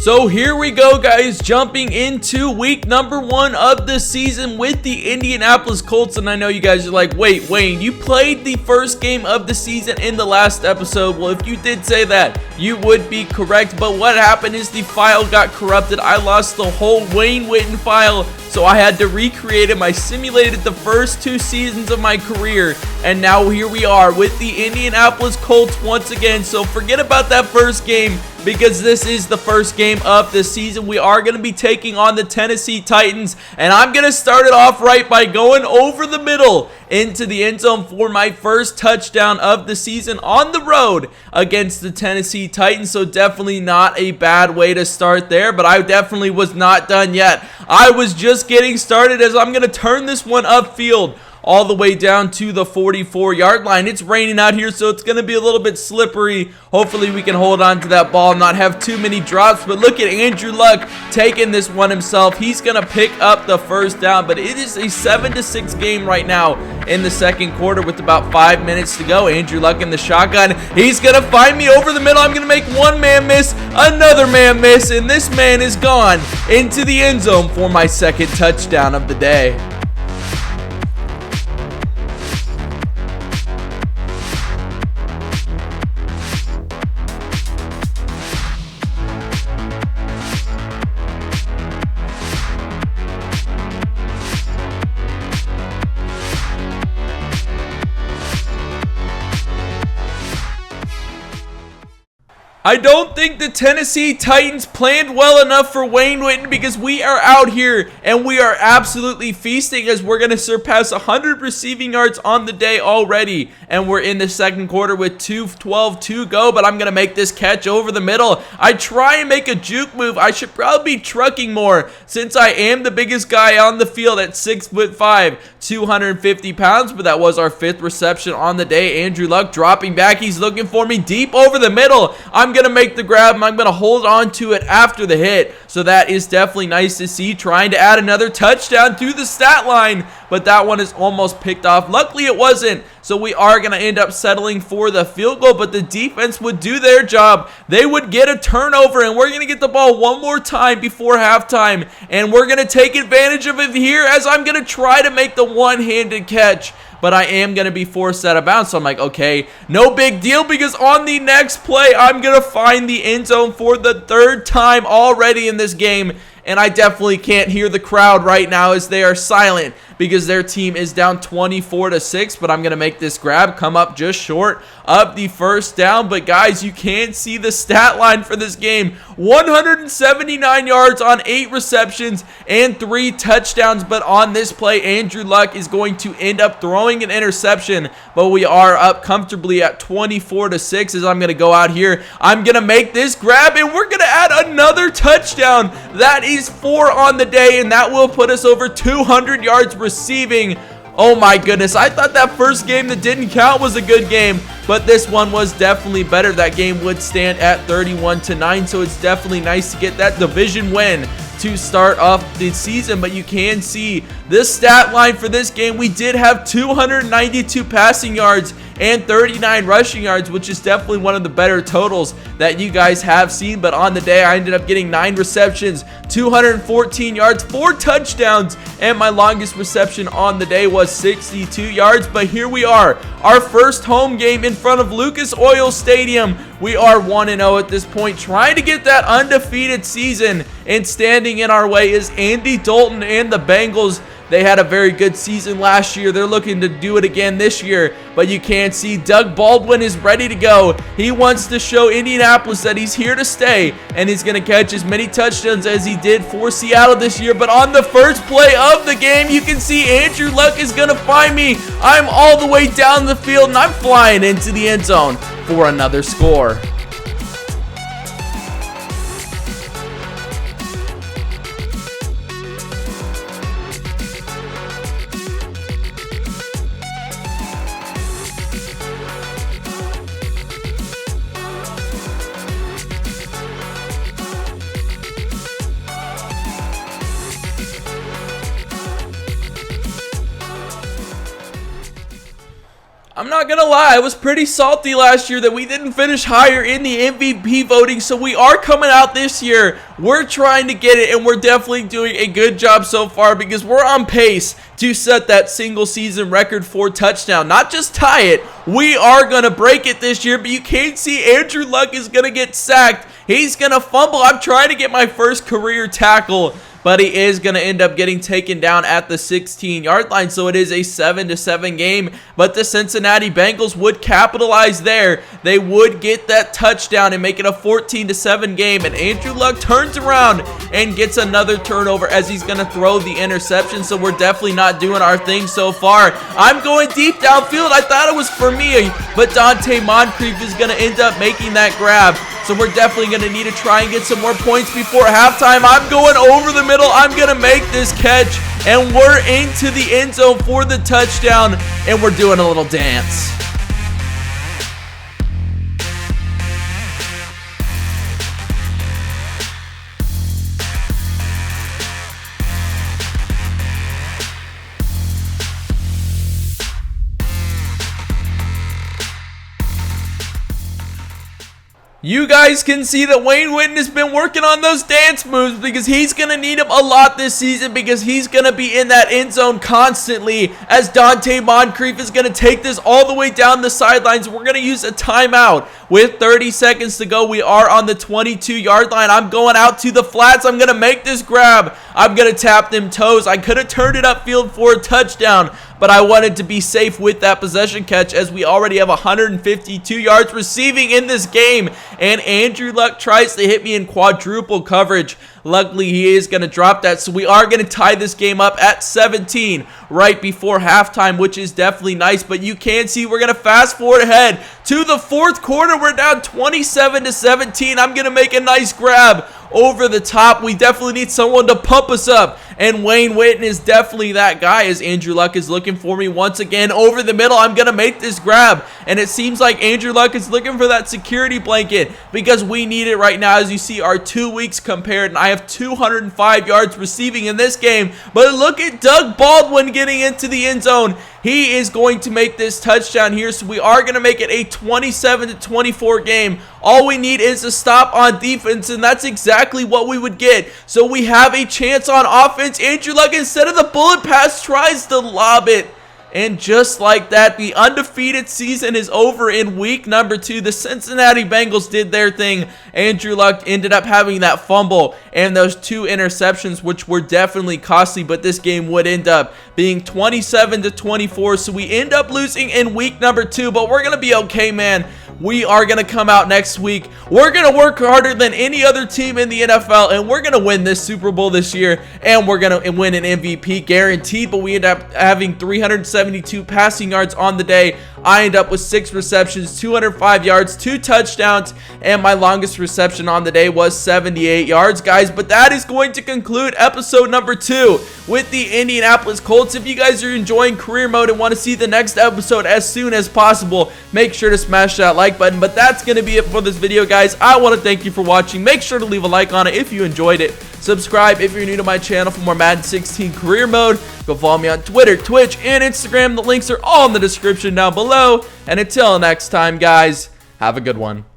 So here we go, guys, jumping into week number 1 of the season with the Indianapolis Colts. And I know you guys are like, wait, Wayne, you played the first game of the season in the last episode. Well, if you did say that, you would be correct. But what happened is the file got corrupted. I lost the whole Wayne Witten file, so I had to recreate him. I simulated the first 2 seasons of my career, and now here we are with the Indianapolis Colts once again. So forget about that first game, because this is the first game of the season. We are going to be taking on the Tennessee Titans, and I'm going to start it off right by going over the middle into the end zone for my first touchdown of the season on the road against the Tennessee Titans. So definitely not a bad way to start there, but I definitely was not done yet. I was just getting started, as I'm going to turn this one upfield all the way down to the 44-yard line. It's raining out here, so it's going to be a little bit slippery. Hopefully we can hold on to that ball and not have too many drops. But look at Andrew Luck taking this one himself. He's going to pick up the first down, but it is a 7-6 game right now in the second quarter with about 5 minutes to go. Andrew Luck in the shotgun. He's going to find me over the middle. I'm going to make one man miss, another man miss, and this man is gone into the end zone for my second touchdown of the day. I don't think the Tennessee Titans planned well enough for Wayne Witten, because we are out here and we are absolutely feasting, as we're going to surpass 100 receiving yards on the day already. And we're in the second quarter with 2:12 to go, but I'm going to make this catch over the middle. I try and make a juke move. I should probably be trucking more, since I am the biggest guy on the field at 6'5", 250 pounds, but that was our 5th reception on the day. Andrew Luck dropping back. He's looking for me deep over the middle. I'm going to make the grab, and I'm going to hold on to it after the hit. So that is definitely nice to see. Trying to add another touchdown to the stat line, but that one is almost picked off. Luckily it wasn't, so we are going to end up settling for the field goal, but the defense would do their job. They would get a turnover, and we're going to get the ball one more time before halftime, and we're going to take advantage of it here, as I'm going to try to make the one-handed catch, but I am going to be forced out of bounds. So I'm like, okay, no big deal, because on the next play, I'm going to find the end zone for the 3rd time already in this game. And I definitely can't hear the crowd right now, as they are silent, because their team is down 24-6. But I'm going to make this grab, come up just short of the first down. But guys, you can see the stat line for this game: 179 yards on 8 receptions and 3 touchdowns. But on this play, Andrew Luck is going to end up throwing an interception. But we are up comfortably at 24-6, as I'm going to go out here. I'm going to make this grab, and we're going to add another touchdown. That is 4 on the day, and that will put us over 200 yards receiving. Oh my goodness, I thought that first game that didn't count was a good game, but this one was definitely better. That game would stand at 31-9, so it's definitely nice to get that division win to start off the season. But you can see this stat line for this game. We did have 292 passing yards and 39 rushing yards, which is definitely one of the better totals that you guys have seen. But on the day, I ended up getting 9 receptions, 214 yards, 4 touchdowns, and my longest reception on the day was 62 yards. But here we are, our first home game in front of Lucas Oil Stadium. We are 1-0 at this point, trying to get that undefeated season, and standing in our way is Andy Dalton and the Bengals. They had a very good season last year. They're looking to do it again this year. But you can see Doug Baldwin is ready to go. He wants to show Indianapolis that he's here to stay, and he's going to catch as many touchdowns as he did for Seattle this year. But on the first play of the game, you can see Andrew Luck is going to find me. I'm all the way down the field, and I'm flying into the end zone for another score. I'm not gonna lie, I was pretty salty last year that we didn't finish higher in the MVP voting, so we are coming out this year. We're trying to get it, and we're definitely doing a good job so far because we're on pace to set that single season record for touchdown. Not just tie it, we are gonna break it this year, but you can't see Andrew Luck is gonna get sacked. He's gonna fumble. I'm trying to get my first career tackle, but he is going to end up getting taken down at the 16-yard line, so it is a 7-7 game, but the Cincinnati Bengals would capitalize there. They would get that touchdown and make it a 14-7 game, and Andrew Luck turns around and gets another turnover as he's going to throw the interception, so we're definitely not doing our thing so far. I'm going deep downfield. I thought it was for me, but Dante Moncrief is going to end up making that grab. So we're definitely going to need to try and get some more points before halftime. I'm going over the middle. I'm going to make this catch. And we're into the end zone for the touchdown. And we're doing a little dance. You guys can see that Wayne Witten has been working on those dance moves because he's going to need them a lot this season because he's going to be in that end zone constantly as Dante Moncrief is going to take this all the way down the sidelines. We're going to use a timeout with 30 seconds to go. We are on the 22-yard line. I'm going out to the flats. I'm going to make this grab. I'm going to tap them toes. I could have turned it upfield for a touchdown, but I wanted to be safe with that possession catch as we already have 152 yards receiving in this game. And Andrew Luck tries to hit me in quadruple coverage. Luckily, he is going to drop that, so we are going to tie this game up at 17 right before halftime, which is definitely nice. But you can see we're going to fast forward ahead to the fourth quarter. We're down 27-17. I'm going to make a nice grab over the top. We definitely need someone to pump us up, and Wayne Witten is definitely that guy as Andrew Luck is looking for me once again over the middle. I'm going to make this grab, and it seems like Andrew Luck is looking for that security blanket because we need it right now. As you see, our 2 weeks compared, and I have 205 yards receiving in this game, but look at Doug Baldwin getting into the end zone. He is going to make this touchdown here, so we are going to make it a 27-24 game. All we need is a stop on defense, and that's exactly what we would get. So we have a chance on offense. Andrew Luck, instead of the bullet pass, tries to lob it. And just like that, the undefeated season is over in week number 2. The Cincinnati Bengals did their thing. Andrew Luck ended up having that fumble and those 2 interceptions, which were definitely costly, but this game would end up being 27-24. So we end up losing in week number 2, but we're going to be okay, man. We are going to come out next week. We're going to work harder than any other team in the NFL, and we're going to win this Super Bowl this year, and we're going to win an MVP guaranteed, but we end up having 372 passing yards on the day. I end up with 6 receptions, 205 yards, 2 touchdowns, and my longest reception on the day was 78 yards, guys. But that is going to conclude episode number 2 with the Indianapolis Colts. If you guys are enjoying career mode and want to see the next episode as soon as possible, make sure to smash that like button. But that's going to be it for this video, guys. I want to thank you for watching. Make sure to leave a like on it if you enjoyed it. Subscribe if you're new to my channel for more Madden 16 career mode. Go follow me on Twitter, Twitch, and Instagram. The links are all in the description down below. And until next time, guys, have a good one.